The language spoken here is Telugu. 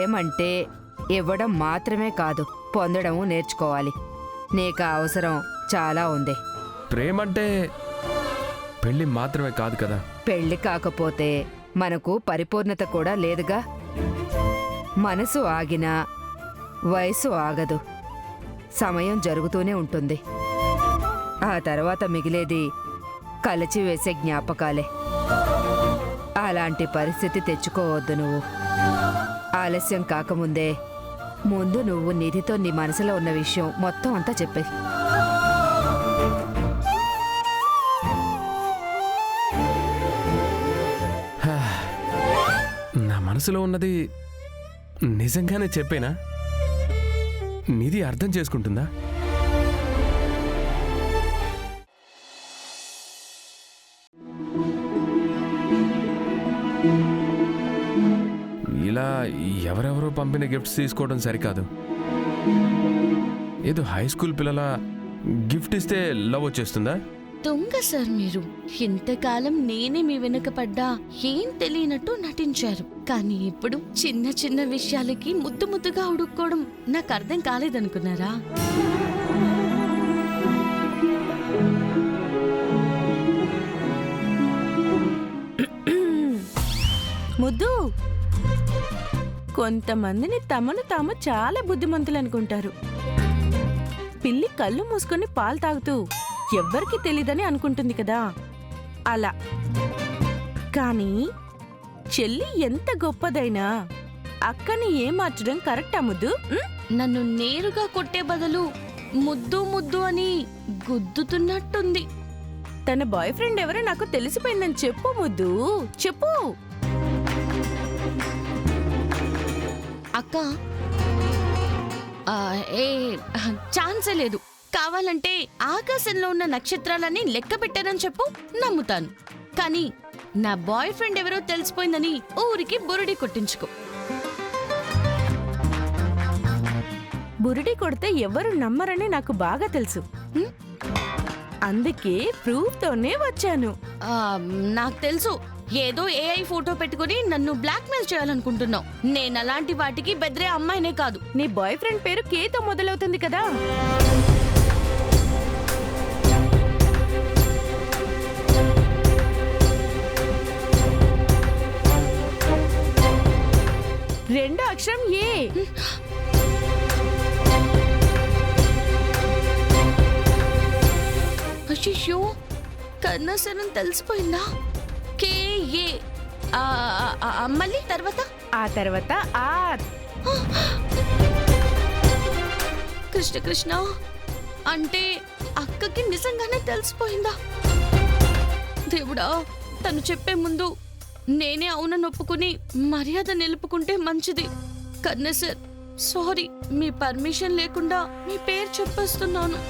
ప్రేమంటే ఇవ్వడం మాత్రమే కాదు, పొందడము నేర్చుకోవాలి. నీకు ఆ అవసరం చాలా ఉంది. ప్రేమంటే పెళ్లి మాత్రమే కాదు కదా. పెళ్లి కాకపోతే మనకు పరిపూర్ణత కూడా లేదుగా. మనసు ఆగినా వయసు ఆగదు, సమయం జరుగుతూనే ఉంటుంది. ఆ తర్వాత మిగిలేది కలచివేసే జ్ఞాపకాలే. అలాంటి పరిస్థితి తెచ్చుకోవద్దు నువ్వు. ఆలస్యం కాకముందే ముందు నువ్వు నిధితో నీ మనసులో ఉన్న విషయం మొత్తం అంతా చెప్పే. నా మనసులో ఉన్నది నిజంగానే చెప్పేనా? నిధి అర్థం చేసుకుంటుందా? ఇలా ఎవరెవరో పంపిన గిఫ్ట్స్ తీసుకోవడం సరికాదు. ఏదో హై స్కూల్ పిల్లల గిఫ్ట్ ఇస్తే లవ్ వచ్చేస్తుందా? దొంగ సార్ మీరు. ఇంతకాలం నేనే మీ వెనుక పడ్డా ఏం తెలియనట్టు నటించారు. కానీ ఇప్పుడు చిన్న చిన్న విషయాలకి ముద్దు ముద్దుగా ఉడుక్కోవడం నాకు అర్థం కాలేదనుకున్నారా? ముద్దు, కొంతమందిని తమను తాము చాలా బుద్ధిమంతులు అనుకుంటారు. పిల్లి కళ్ళు మూసుకొని పాలు తాగుతూ ఎవ్వరికి తెలీదని అనుకుంటుంది కదా, అలా. కానీ చెల్లి ఎంత గొప్పదైనా అక్కని ఏమార్చడం కరెక్టా ముద్దు? నన్ను నేరుగా కొట్టే బదులు ముద్దు ముద్దు అని గుద్దుతున్నట్టుంది. తన బాయ్ ఫ్రెండ్ ఎవరో నాకు తెలిసిపోయిందని చెప్పు ముద్దు, చెప్పు. అక్క, ఏ ఛాన్సే లేదు. కావాలంటే ఆకాశంలో ఉన్న నక్షత్రాలని లెక్క పెట్టారని చెప్పు, నమ్ముతాను. కానీ నా బాయ్ ఫ్రెండ్ ఎవరో తెలిసిపోయిందని ఊరికి బురుడి కొట్టించుకో. బురుడి కొడితే ఎవరు నమ్మరని నాకు బాగా తెలుసు. అందుకే ప్రూఫ్ తోనే వచ్చాను. నాకు తెలుసు, ఏదో ఏఐ ఫోటో పెట్టుకుని నన్ను బ్లాక్మెయిల్ చేయాలనుకుంటున్నావు. నేను అలాంటి వాటికి బెదిరే అమ్మాయినే కాదు. నీ బాయ్ ఫ్రెండ్ పేరు కేతో మొదలవుతుంది కదా. రెండో అక్షరం ఏ. అయ్యో, కర్ణాశనం తెలిసిపోయిందా? కేఏ. మళ్ళీ తర్వాత? ఆ తర్వాత ఆర్. కృష్ణ కృష్ణ, అంటే అక్కకి నిజంగానే తెలిసిపోయిందా? దేవుడా, తను చెప్పే ముందు నేనే అవునని ఒప్పుకుని మర్యాద నిలుపుకుంటే మంచిది. కర్ణ సార్, సారీ, మీ పర్మిషన్ లేకుండా మీ పేరు చెప్పేస్తున్నాను.